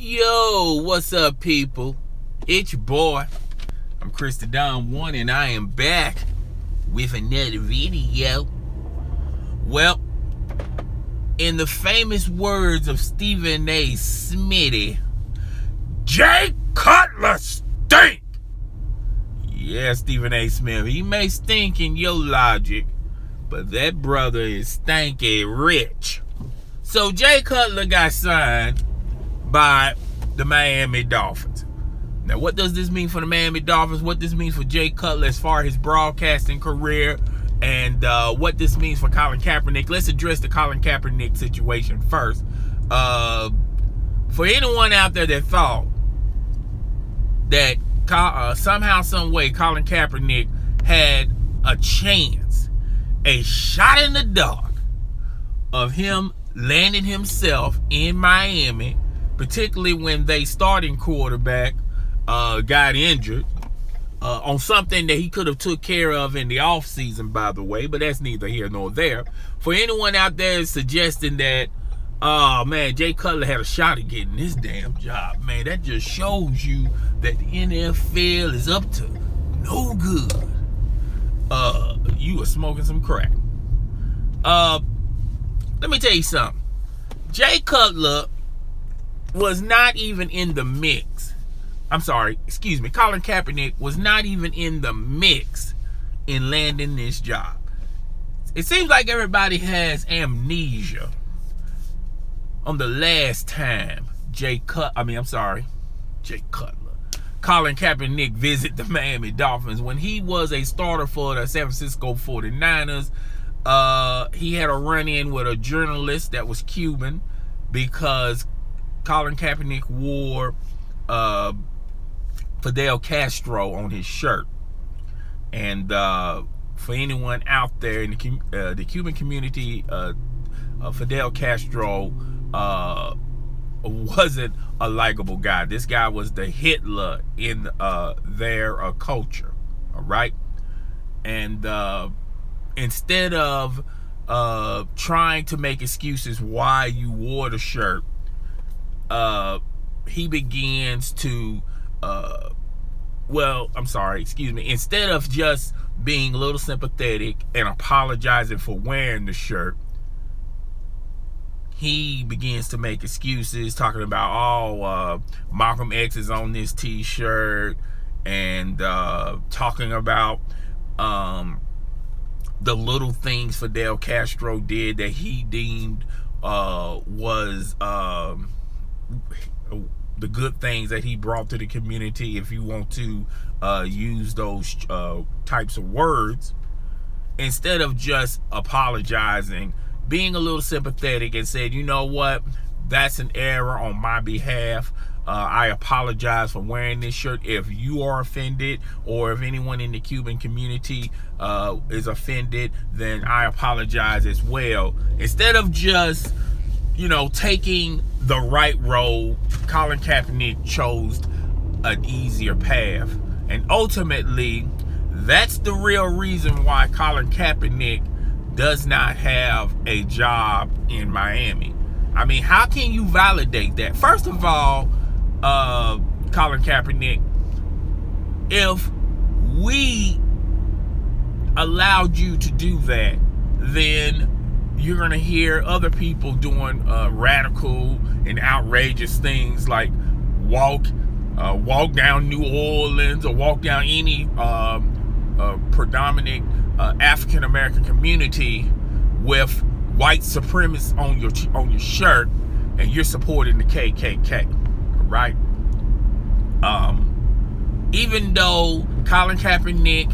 Yo, what's up, people? It's your boy. I'm Chris the Don One, and I am back with another video. Well, in the famous words of Stephen A. Smitty, Jay Cutler stink. Yeah, Stephen A. Smith, he may stink in your logic, but that brother is stanky rich. So Jay Cutler got signed by the Miami Dolphins. Now, what does this mean for the Miami Dolphins? What this means for Jay Cutler as far as his broadcasting career, and what this means for Colin Kaepernick. Let's address the Colin Kaepernick situation first. For anyone out there that thought that somehow, some way, Colin Kaepernick had a chance, a shot in the dark of him landing himself in Miami, particularly when they starting quarterback got injured on something that he could have took care of in the offseason, by the way, but that's neither here nor there. For anyone out there suggesting that, oh man, Jay Cutler had a shot at getting this damn job, man, that just shows you that the NFL is up to no good. You are smoking some crack. Let me tell you something. Jay Cutler was not even in the mix. I'm sorry, excuse me. Colin Kaepernick was not even in the mix in landing this job. It seems like everybody has amnesia on the last time Colin Kaepernick visited the Miami Dolphins when he was a starter for the San Francisco 49ers. He had a run-in with a journalist that was Cuban because Colin Kaepernick wore Fidel Castro on his shirt. And for anyone out there in the Cuban community, Fidel Castro wasn't a likable guy. This guy was the Hitler in their culture, all right? And instead of trying to make excuses why you wore the shirt, he begins to, instead of just being a little sympathetic and apologizing for wearing the shirt, he begins to make excuses, talking about, oh, Malcolm X is on this t-shirt, and talking about the little things Fidel Castro did that he deemed was the good things that he brought to the community, if you want to use those types of words, instead of just apologizing, being a little sympathetic, and said, you know what, that's an error on my behalf. I apologize for wearing this shirt. If you are offended, or if anyone in the Cuban community is offended, then I apologize as well. Instead of just, taking the right road, Colin Kaepernick chose an easier path. And ultimately, that's the real reason why Colin Kaepernick does not have a job in Miami. I mean, how can you validate that? First of all, Colin Kaepernick, if we allowed you to do that, then you're going to hear other people doing radical and outrageous things like walk down New Orleans, or walk down any predominant African-American community with white supremacists on your shirt, and you're supporting the KKK, right? Even though Colin Kaepernick,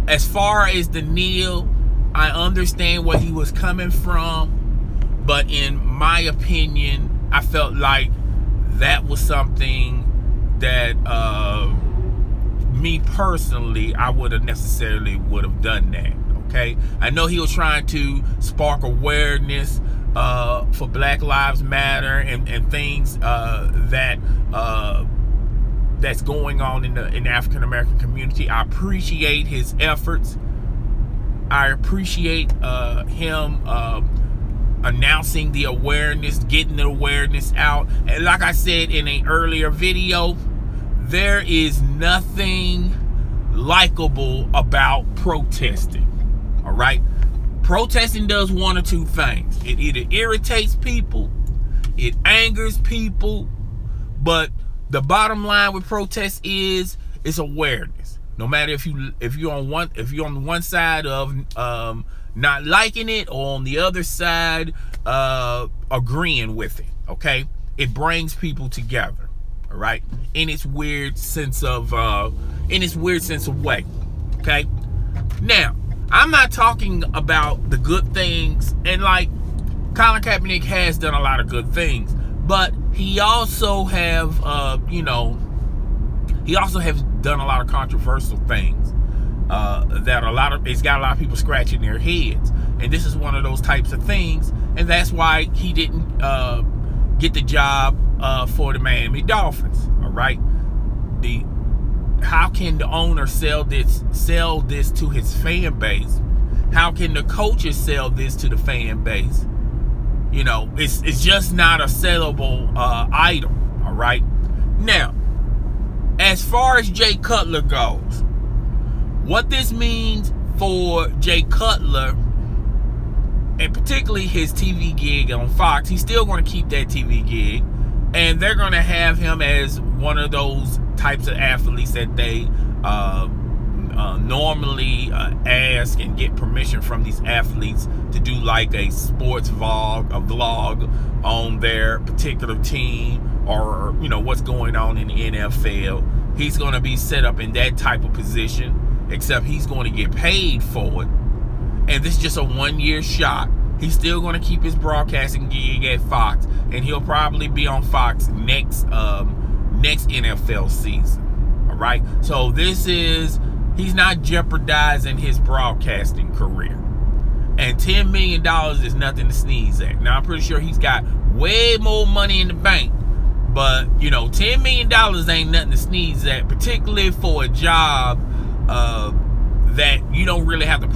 as far as the kneel, I understand where he was coming from, but in my opinion, I felt like that was something that me personally, I would have done that. Okay, I know he was trying to spark awareness for Black Lives Matter and things that's going on in the African American community. I appreciate his efforts. I appreciate him announcing the awareness, getting the awareness out. And like I said in an earlier video, there is nothing likable about protesting. All right, protesting does one or two things. It either irritates people, it angers people, but the bottom line with protest is it's awareness. No matter if you're on one side of not liking it, or on the other side agreeing with it. Okay, it brings people together. All right, in its weird sense of way. Okay, now I'm not talking about the good things, and like Colin Kaepernick has done a lot of good things, but he also have he also has done a lot of controversial things that it's got a lot of people scratching their heads, and this is one of those types of things, and that's why he didn't get the job for the Miami Dolphins. All right, how can the owner sell this to his fan base? How can the coaches sell this to the fan base? You know, it's just not a sellable item. All right, now as far as Jay Cutler goes, what this means for Jay Cutler, and particularly his TV gig on Fox, he's still going to keep that TV gig, and they're going to have him as one of those types of athletes that they normally ask and get permission from these athletes to do, like a sports vlog on their particular team, or what's going on in the NFL. He's going to be set up in that type of position, except he's going to get paid for it, and this is just a one-year shot. He's still going to keep his broadcasting gig at Fox, and he'll probably be on Fox next NFL season. All right, so he's not jeopardizing his broadcasting career, and $10 million is nothing to sneeze at. Now I'm pretty sure he's got way more money in the bank, but $10 million ain't nothing to sneeze at, particularly for a job that you don't really have to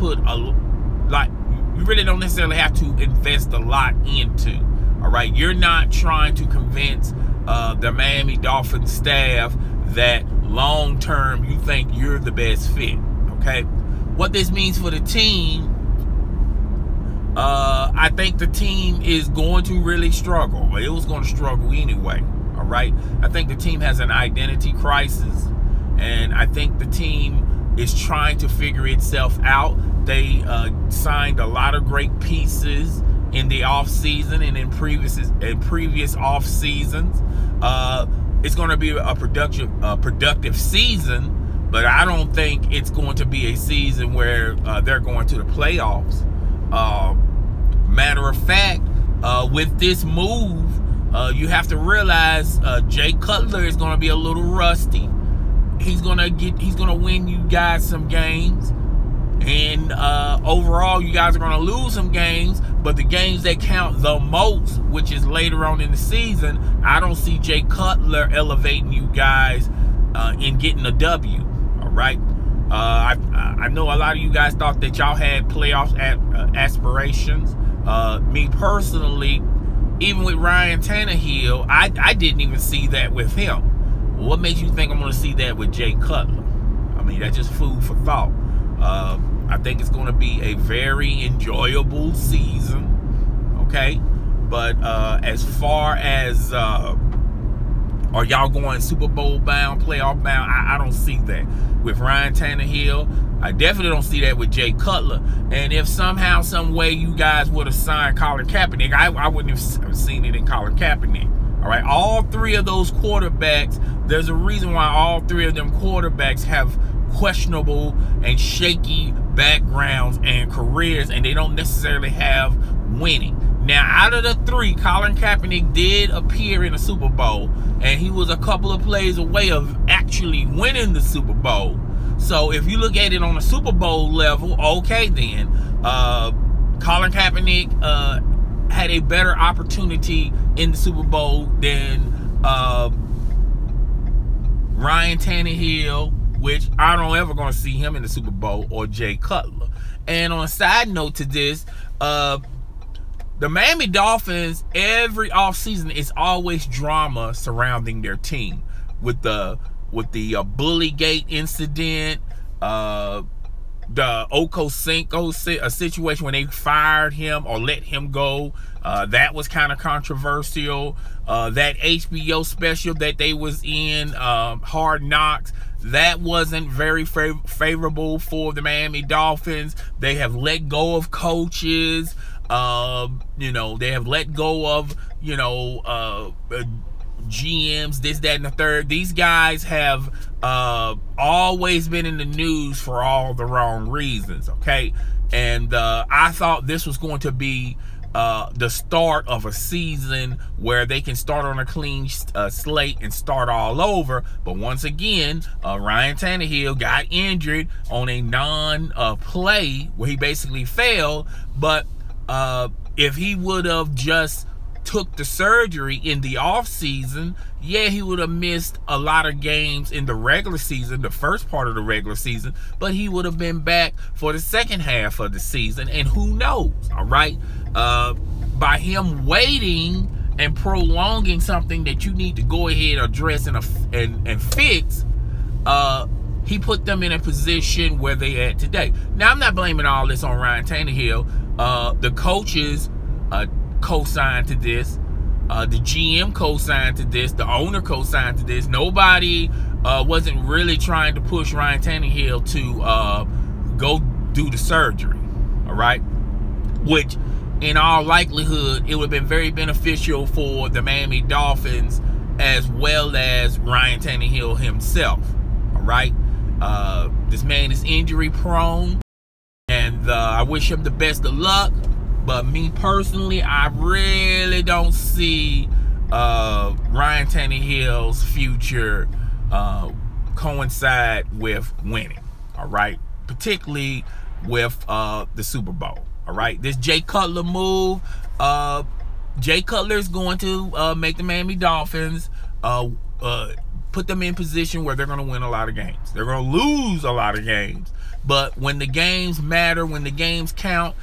you really don't necessarily have to invest a lot into. All right, you're not trying to convince the Miami Dolphins staff that long term you think you're the best fit. Okay, what this means for the team, I think the team is going to really struggle. It was going to struggle anyway. All right, I think the team has an identity crisis, and I think the team is trying to figure itself out. They signed a lot of great pieces in the off season and in previous off seasons. It's going to be a productive season, but I don't think it's going to be a season where they're going to the playoffs. Matter of fact, with this move, you have to realize Jay Cutler is going to be a little rusty. He's gonna win you guys some games, and overall you guys are gonna lose some games, but the games that count the most, which is later on in the season, I don't see Jay Cutler elevating you guys in getting a W. All right, I know a lot of you guys thought that y'all had playoff aspirations. Me personally, even with Ryan Tannehill, I didn't even see that with him. What makes you think I'm going to see that with Jay Cutler? I mean, that's just food for thought. I think it's going to be a very enjoyable season, okay? But as far as are y'all going Super Bowl bound, playoff bound, I don't see that with Ryan Tannehill. I definitely don't see that with Jay Cutler. And if somehow, some way you guys would have signed Colin Kaepernick, I wouldn't have seen it in Colin Kaepernick. All right, all three of those quarterbacks, there's a reason why all three of them quarterbacks have questionable and shaky backgrounds and careers, and they don't necessarily have winning. Now, out of the three, Colin Kaepernick did appear in a Super Bowl, and he was a couple of plays away of actually winning the Super Bowl. So if you look at it on a Super Bowl level, okay then, Colin Kaepernick had a better opportunity in the Super Bowl than Ryan Tannehill, which I don't ever gonna see him in the Super Bowl, or Jay Cutler. And on a side note to this, the Miami Dolphins, every offseason, is always drama surrounding their team with the Bullygate incident, the Okocinco situation when they fired him or let him go. That was kind of controversial. That HBO special that they was in, Hard Knocks, that wasn't very favorable for the Miami Dolphins. They have let go of coaches. You know, they have let go of, you know, GMs, this, that, and the third. These guys have always been in the news for all the wrong reasons, okay? And I thought this was going to be the start of a season where they can start on a clean slate and start all over. But once again, Ryan Tannehill got injured on a non-play where he basically failed. But if he would have just took the surgery in the off season, yeah, he would have missed a lot of games in the regular season, the first part of the regular season, but he would have been back for the second half of the season. And who knows, all right? By him waiting and prolonging something that you need to go ahead address and fix, he put them in a position where they at today. Now, I'm not blaming all this on Ryan Tannehill. The coaches co-signed to this. The GM co-signed to this. The owner co-signed to this. Nobody wasn't really trying to push Ryan Tannehill to go do the surgery. All right? Which, in all likelihood, it would have been very beneficial for the Miami Dolphins as well as Ryan Tannehill himself. All right? This man is injury prone, and I wish him the best of luck. But me personally, I really don't see Ryan Tannehill's future coincide with winning, all right? Particularly with the Super Bowl, all right? This Jay Cutler move, Jay Cutler is going to make the Miami Dolphins, put them in position where they're going to win a lot of games. They're going to lose a lot of games. But when the games matter, when the games count,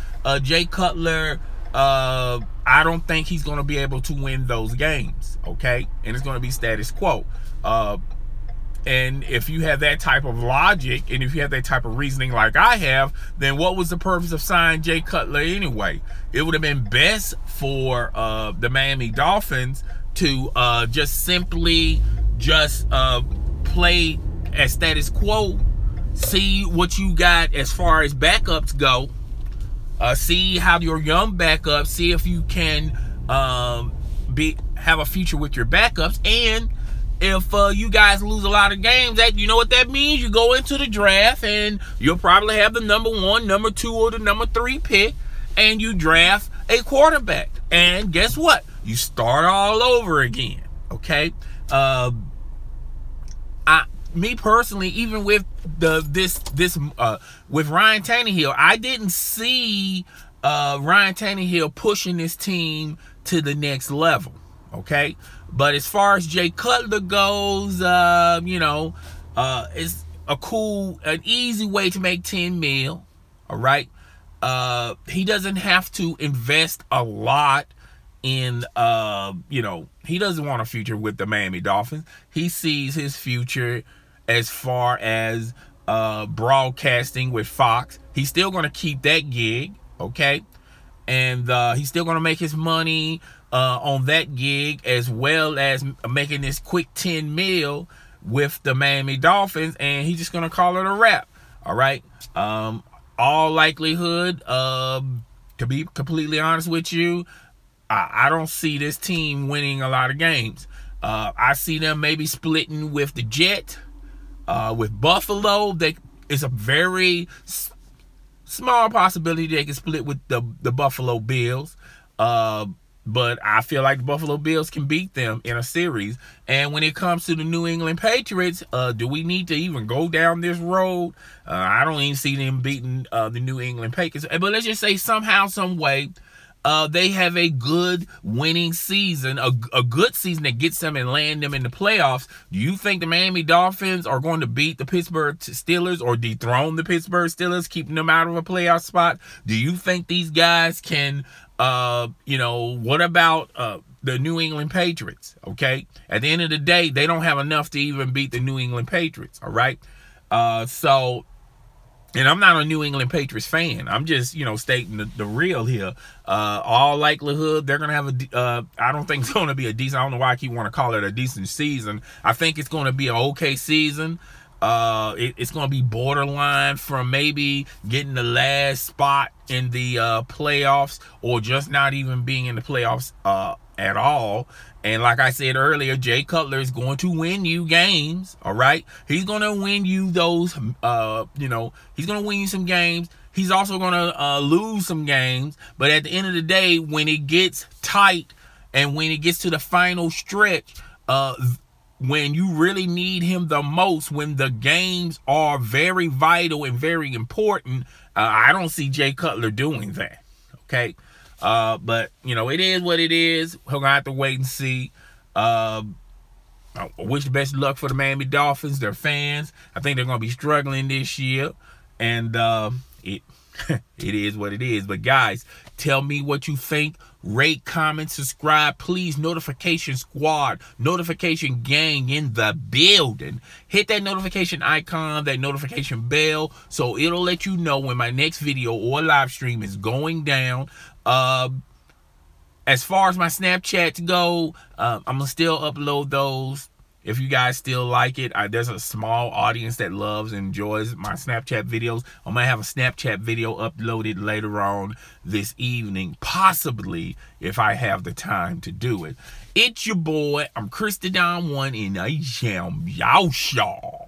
Jay Cutler, I don't think he's going to be able to win those games, okay? And it's going to be status quo. And if you have that type of logic, and if you have that type of reasoning like I have, then what was the purpose of signing Jay Cutler anyway? It would have been best for the Miami Dolphins to just simply play at status quo, see what you got as far as backups go, see how your young backups, see if you can have a future with your backups. And if you guys lose a lot of games, that, you know what that means? You go into the draft and you'll probably have the number 1, number 2, or the number 3 pick, and you draft a quarterback. And guess what? You start all over again, okay? Me personally, even with with Ryan Tannehill, I didn't see Ryan Tannehill pushing this team to the next level, okay? But as far as Jay Cutler goes, you know, it's an easy way to make 10 mil, all right? He doesn't have to invest a lot in, you know, he doesn't want a future with the Miami Dolphins. He sees his future as far as broadcasting with Fox. He's still going to keep that gig, okay? And he's still going to make his money on that gig, as well as making this quick 10 mil with the Miami Dolphins, and he's just going to call it a wrap, all right? All likelihood, to be completely honest with you, I don't see this team winning a lot of games. I see them maybe splitting with the Jets. With Buffalo, it's a very small possibility they can split with the Buffalo Bills. But I feel like the Buffalo Bills can beat them in a series. And when it comes to the New England Patriots, do we need to even go down this road? I don't even see them beating the New England Patriots. But let's just say somehow, some way, they have a good winning season, a good season that gets them and land them in the playoffs. Do you think the Miami Dolphins are going to beat the Pittsburgh Steelers or dethrone the Pittsburgh Steelers, keeping them out of a playoff spot? Do you think these guys can You know, what about the New England Patriots? Okay, at the end of the day, they don't have enough to even beat the New England Patriots. All right, so. And I'm not a New England Patriots fan. I'm just, you know, stating the real here. All likelihood, they're going to have a, I don't think it's going to be a decent, I don't know why I keep wanting to call it a decent season. I think it's going to be an okay season. It's going to be borderline from maybe getting the last spot in the playoffs, or just not even being in the playoffs at all. And like I said earlier, Jay Cutler is going to win you games, all right? He's going to win you those, you know, he's going to win you some games. He's also going to lose some games. But at the end of the day, when it gets tight and when it gets to the final stretch, when you really need him the most, when the games are very vital and very important, I don't see Jay Cutler doing that, okay? But, you know, it is what it is. We're going to have to wait and see. I wish the best of luck for the Miami Dolphins, their fans. I think they're going to be struggling this year. And it is what it is. But, guys, tell me what you think. Rate, comment, subscribe. Please, notification squad, notification gang in the building. Hit that notification icon, that notification bell, so it'll let you know when my next video or live stream is going down. As far as my Snapchats go, I'm going to still upload those. If you guys still like it, there's a small audience that loves and enjoys my Snapchat videos. I might have a Snapchat video uploaded later on this evening, possibly, if I have the time to do it. It's your boy. I'm Chris the Don 1, and I am y'all.